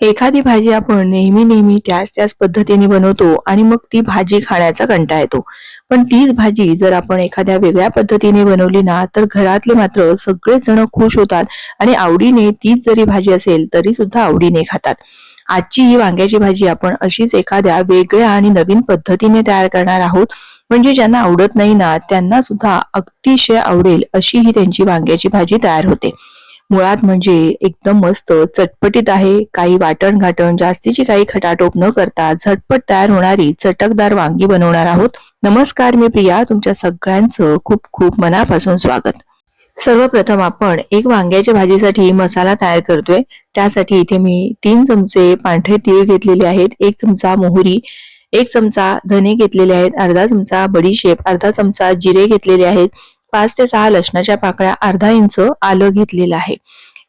एखादी भाजी आपण नेहमी त्याच पद्धतीने बनवतो आणि मग ती भाजी खाण्याचा कंटाळा येतो. पण तीच भाजी जर आपण एखाद्या वेगळ्या पद्धतीने बनवली ना, तर घरातले मात्र सगळेच जण खुश होतात आणि आवडीने तीच जरी भाजी असेल तरी सुद्धा आवडीने खातात. आजची ही वांग्याची भाजी आपण अशीच एखाद्या वेगळ्या आणि नवीन पद्धतीने तयार करणार आहोत. म्हणजे ज्यांना आवडत नाही ना, त्यांना सुद्धा अतिशय आवडेल अशी ही त्यांची वांग्याची भाजी तयार होते. मुळात म्हणजे एकदम मस्त चटपटीत आहे. काही वाटण घाटण जास्तीची काही खटाटोप न करता झटपट तयार होणारी चटकदार वांगी बनवणार आहोत. नमस्कार, मी प्रिया, तुमच्या सगळ्यांचं खूप खूप मनापासून स्वागत. सर्वप्रथम आपण एक वांग्याच्या भाजीसाठी मसाला तयार करतोय. त्यासाठी इथे मी 3 चमचे पांढरे तीळ घेतलेले आहेत, 1 चमचा मोहरी, 1 चमचा धने घेतलेले आहेत, अर्धा चमचा बडीशेप, अर्धा चमचा जिरे घेतलेले आहेत, 5 ते 6 लसणाच्या पाकळ्या, अर्धा इंच आलं घेतलेलं आहे.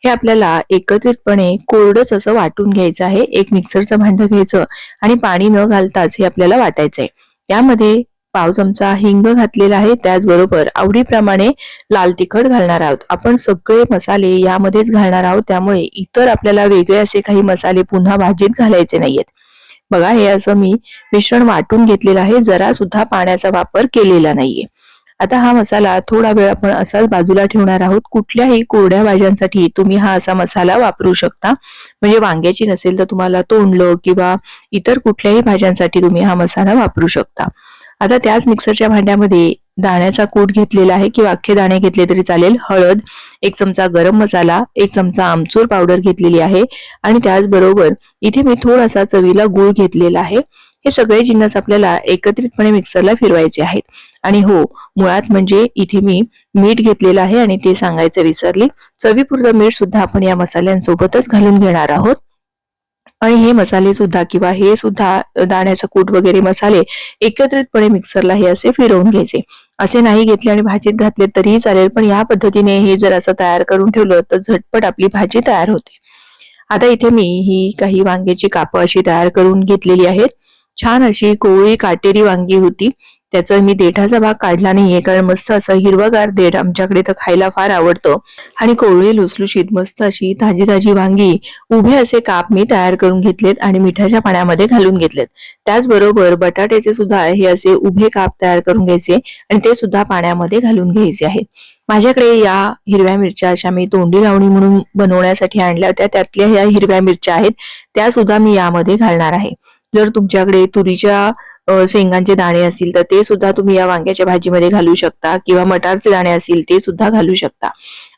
हे आपल्याला एकत्रितपणे कोरडच असं वाटून घ्यायचं आहे. एक मिक्सरचं भांडं घ्यायचं आणि पाणी न घालताच हे आपल्याला वाटायचंय. यामध्ये पाव चमचा हिंग घातलेला आहे. त्याचबरोबर आवडीप्रमाणे लाल तिखट घालणार आहोत. आपण सगळे मसाले यामध्येच घालणार आहोत, त्यामुळे इतर आपल्याला वेगळे असे काही मसाले पुन्हा भाजीत घालायचे नाहीयेत. बघा, हे असं मी मिश्रण वाटून घेतलेलं आहे, जरा सुद्धा पाण्याचा वापर केलेला नाहीये. आता हा मसाला थोडा वेळ आपण असाच बाजूला ठेवणार आहोत. कुठल्याही कोरड्या भाज्यांसाठी तुम्ही हा असा मसाला वापरू शकता. म्हणजे वांग्याची नसेल तर तुम्हाला तोंडलं किंवा इतर कुठल्याही भाज्यांसाठी तुम्ही हा मसाला वापरू शकता. आता त्याच मिक्सरच्या भांड्यामध्ये दाण्याचा कूट घेतलेला आहे किंवा अख्खे दाणे घेतले तरी चालेल, हळद, 1 चमचा गरम मसाला, 1 चमचा आमचूर पावडर घेतलेली आहे आणि त्याचबरोबर इथे मी थोडासा चवीला गूळ घेतलेला आहे. हे सगळे जिन्नस आपल्याला एकत्रितपणे मिक्सरला फिरवायचे आहेत. आणि हो, मुळात म्हणजे इथे मी मीठ घेतलेलं आहे आणि ते सांगायचं विसरले. चवीपुरतं मीठ सुद्धा आपण या मसाल्यांसोबतच घालून घेणार आहोत. आणि हे मसाले सुद्धा किंवा हे सुद्धा दाण्याचा कूट वगैरे मसाले एकत्रितपणे मिक्सरला हे असे फिरवून घ्यायचे. असे नाही घेतले आणि भाजीत घातले तरीही चालेल, पण या पद्धतीने हे जर असं तयार करून ठेवलं तर झटपट आपली भाजी तयार होते. आता इथे मी ही काही वांग्याची कापं अशी तयार करून घेतलेली आहेत. छान अशी कोवळी काटेरी वांगी होती. त्याचा मी देठाचा भाग काढला नाहीये, कारण मस्त असं हिरवगार देठ आमच्याकडे तर खायला फार आवडतं. आणि कोवळी लुसलुशीत मस्त अशी ताजी ताजी वांगी उभे असे काप मी तयार करून घेतलेत आणि मिठाच्या पाण्यामध्ये घालून घेतलेत. त्याचबरोबर बटाट्याचे सुद्धा हे असे उभे काप तयार करून घ्यायचे आणि ते सुद्धा पाण्यामध्ये घालून घ्यायचे आहेत. माझ्याकडे या हिरव्या मिरच्या अशा मी तोंडी लावणी म्हणून बनवण्यासाठी आणल्या होत्या. त्यातल्या ह्या हिरव्या मिरच्या आहेत, त्या सुद्धा मी यामध्ये घालणार आहे. जर तुमच्याकडे तुरीच्या शेंगांचे दाणे असतील तर ते सुद्धा तुम्ही या वांग्याच्या भाजीमध्ये घालू शकता किंवा मटारचे दाणे असतील ते सुद्धा घालू शकता.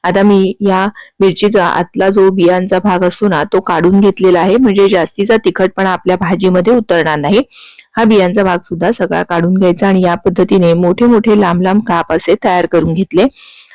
आता मी या मिरचीचा आतला जो बियांचा भाग असतो ना, तो काढून घेतलेला आहे, म्हणजे जास्तीचा तिखटपणा आपल्या भाजीमध्ये उतरणार नाही. हा बियांचा भाग सुद्धा सगळा काढून घ्यायचा आणि या पद्धतीने मोठे मोठे लांब लांब काप असे तयार करून घेतले.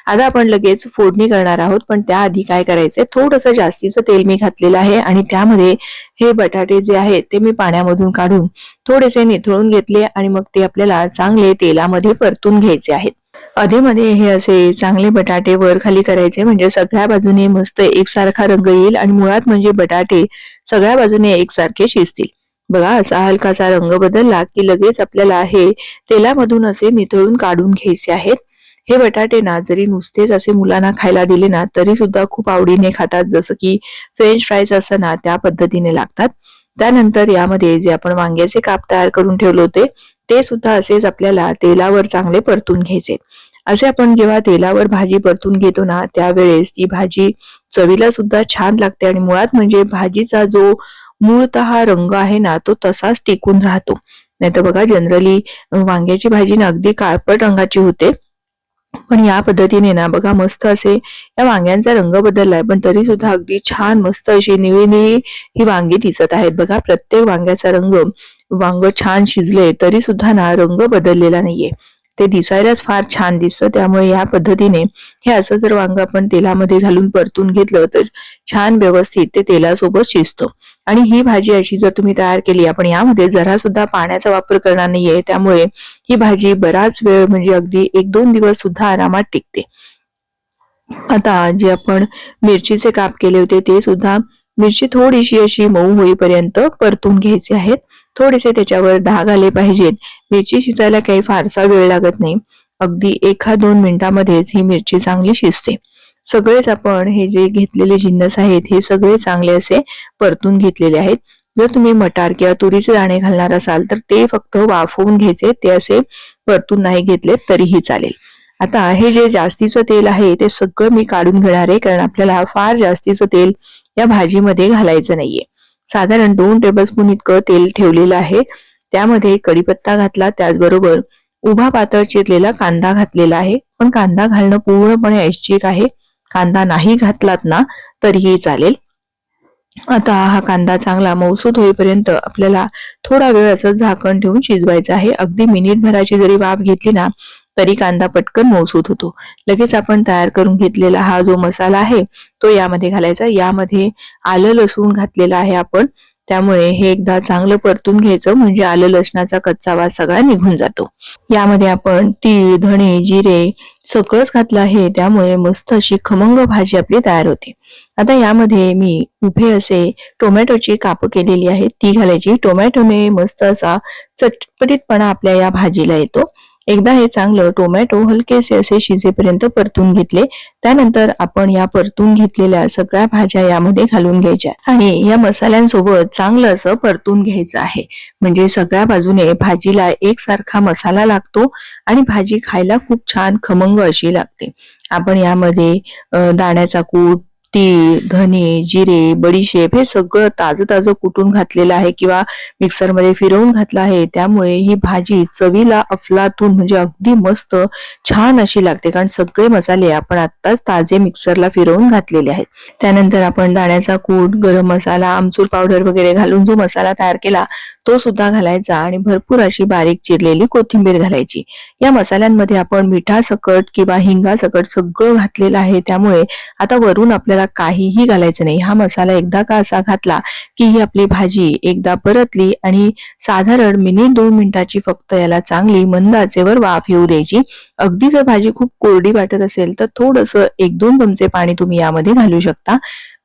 आता आपण लगेच फोडणी करणार आहोत, पण त्याआधी काय करायचंय, थोडंसं जास्तीचं तेल मी घातलेलं आहे आणि त्यामध्ये हे बटाटे जे आहेत ते मी पाण्यामधून काढून थोडेसे निथळून घेतले आणि मग ते आपल्याला चांगले तेलामध्ये परतून घ्यायचे आहेत. अधेमध्ये हे असे चांगले बटाटे वर खाली करायचे, म्हणजे सगळ्या बाजूने मस्त एकसारखा रंग येईल आणि मुळात म्हणजे बटाटे सगळ्या बाजूने एकसारखे शिजतील. बघा, असा हलकासा रंग बदलला की लगेच आपल्याला हे तेलामधून असे निथळून काढून घ्यायचे आहेत. हे बटाटे ना जरी नुसतेच असे मुलांना खायला दिले ना तरी सुद्धा खूप आवडीने खातात. जसं की फ्रेंच फ्राईज असं ना, त्या पद्धतीने लागतात. त्यानंतर यामध्ये जे आपण वांग्याचे काप तयार करून ठेवले होते ते सुद्धा असेच आपल्याला तेलावर चांगले परतून घ्यायचे. असे आपण जेव्हा तेलावर भाजी परतून घेतो ना, त्यावेळेस ती भाजी चवीला सुद्धा छान लागते आणि मुळात म्हणजे भाजीचा जो मूळतः रंग आहे ना, तो तसाच टिकून राहतो. नाहीतर बघा, जनरली वांग्याची भाजी ना अगदी काळपट रंगाची होते, पण या पद्धतीने ना बघा मस्त असे या वांग्यांचा रंग बदललाय, पण तरी सुद्धा अगदी छान मस्त अशी निळी निळी ही वांगी दिसत आहेत. बघा, प्रत्येक वांग्याचा रंग, वांग छान शिजले तरी सुद्धा ना रंग बदललेला नाहीये. ते दिसायलाच फार छान दिसतं. त्यामुळे या पद्धतीने हे असं जर वांग आपण तेलामध्ये घालून परतून घेतलं तर छान व्यवस्थित ते तेलासोबत शिजतं. आणि ही भाजी अशी जर तुम्ही तयार केली, आपण यामध्ये जरा सुद्धा पाण्याचा वापर करणार नाहीये, त्यामुळे ही भाजी बराच वेळ म्हणजे अगदी 1-2 दिवस सुद्धा आरामात टिकते. आता जे आपण मिरचीचे काप केले होते ते सुद्धा मिरची थोडीशी अशी मऊ होईपर्यंत परतून घ्यायची आहेत. थोडेसे त्याच्यावर डाग आले पाहिजेत. मिरची शिजायला काही फारसा वेळ लागत नाही, अगदी 1-2 मिनिटांमध्येच ही मिरची चांगली शिजते. सगळेच आपण हे जे घेतलेले जिन्नस आहेत हे सगळे चांगले असे परतून घेतलेले आहेत. जर तुम्ही मटार किंवा तुरीचे दाणे घालणार असाल तर ते फक्त वाफवून घ्यायचे, ते असे परतून नाही घेतले तरीही चालेल. आता हे जे जास्तीचं तेल आहे ते सगळं मी काढून घेणार आहे, कारण आपल्याला फार जास्तीचं तेल या भाजीमध्ये घालायचं नाहीये. साधारण 2 टेबलस्पून इतकं तेल ठेवलेलं आहे. त्यामध्ये कढीपत्ता घातला, त्याचबरोबर उभा पातळ चिरलेला कांदा घातलेला आहे. पण कांदा घालणं पूर्णपणे ऐच्छिक आहे. कांदा नाही घातलात ना तरीही चालेल. आता हा कांदा चांगला मऊसूत होईपर्यंत आपल्याला थोडा वेळ असं झाकण ठेवून शिजवायचा आहे. अगदी मिनिटभराची जरी वाफ घेतली ना तरी कांदा पटकन मऊसूत होतो. लगेच आपण तयार करून घेतलेला हा जो मसाला आहे तो यामध्ये घालायचा. यामध्ये आलं लसूण घातलेला आहे आपण, त्यामुळे हे एकदा चांगलं परतून घ्यायचं, म्हणजे आलं लसणाचा कच्चा वास सगळा निघून जातो. यामध्ये आपण तीळ, धणे, जिरे सगळंच घातलं आहे, त्यामुळे मस्त अशी खमंग भाजी आपली तयार होते. आता यामध्ये मी उभे असे टोमॅटोची कापं केलेली आहेत ती घालायची. टोमॅटोने मस्त असा चटपटीतपणा आपल्या या भाजीला येतो. एकदा हे चांगलं टोमॅटो हलकेसे असे शिजेपर्यंत परतून घेतले. त्यानंतर आपण या परतून घेतलेल्या सगळ्या भाज्या यामध्ये घालून घ्यायच्या आणि या मसाल्यांसोबत चांगलं असं परतून घ्यायचं आहे, म्हणजे सगळ्या बाजूने भाजीला एकसारखा मसाला लागतो आणि भाजी खायला खूप छान खमंग अशी लागते. आपण यामध्ये दाण्याचा कूट, तीळ, धने, जिरे, बडीशेप हे सगळं ताजं ताजं कुटून घातलेलं आहे किंवा मिक्सरमध्ये फिरवून घातलं आहे. त्यामुळे ही भाजी चवीला अफलातून म्हणजे अगदी मस्त छान अशी लागते, कारण सगळे मसाले आपण आत्ताच ताजे मिक्सरला फिरवून घातलेले आहेत. त्यानंतर आपण दाण्याचा कूट, गरम मसाला, आमचूर पावडर वगैरे घालून जो मसाला तयार केला तो सुद्धा घालायचा आणि भरपूर अशी बारीक चिरलेली कोथिंबीर घालायची. या मसाल्यांमध्ये आपण मिठासकट किंवा हिंगासकट सगळं घातलेलं आहे, त्यामुळे आता वरून आपल्याला काहीही घालायचं नाही. हा मसाला एकदा का असा घातला की ही आपली भाजी एकदा परतली आणि साधारण मिनिट 2 मिनिटाची फक्त याला चांगली मंद आचेवर वाफ येऊ द्यायची. अगदी जर भाजी खूप कोरडी वाटत असेल तर थोडंसं 1-2 चमचे पाणी तुम्ही यामध्ये घालू शकता.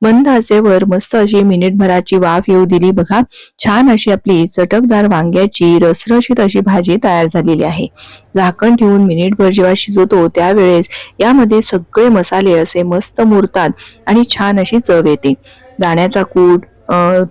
मंद आचेवर मस्त अशी मिनिटभराची वाफ येऊ दिली. बघा, छान अशी आपली चटकदार वांग्याची रसरशीत अशी भाजी तयार झालेली आहे. झाकण ठेवून मिनिटभर जेव्हा शिजवतो त्यावेळेस यामध्ये सगळे मसाले असे मस्त मुरतात आणि छान अशी चव येते. दाण्याचा कूट,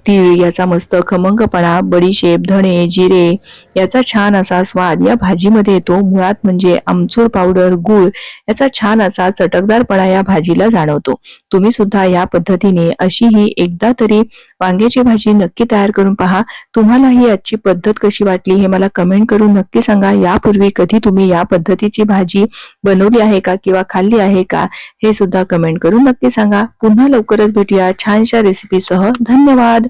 तीळ याचा मस्त खमंगपणा, बडीशेप, धणे, जिरे याचा छान असा स्वाद या भाजीमध्ये येतो. मुळात म्हणजे आमचूर पावडर, गूळ याचा छान असा चटकदारपणा या भाजीला जाणवतो. तुम्ही सुद्धा या पद्धतीने अशी ही एकदा तरी वांग्याची भाजी नक्की तयार करून पहा. तुम्हाला ही आजची पद्धत कशी वाटली हे मला कमेंट करून नक्की सांगा. यापूर्वी कधी तुम्ही या पद्धतीची भाजी बनवली आहे का किंवा खाल्ली आहे का हे सुद्धा कमेंट करून नक्की सांगा. पुन्हा लवकरच भेटूया छानशा रेसिपीसह. धन्यवाद.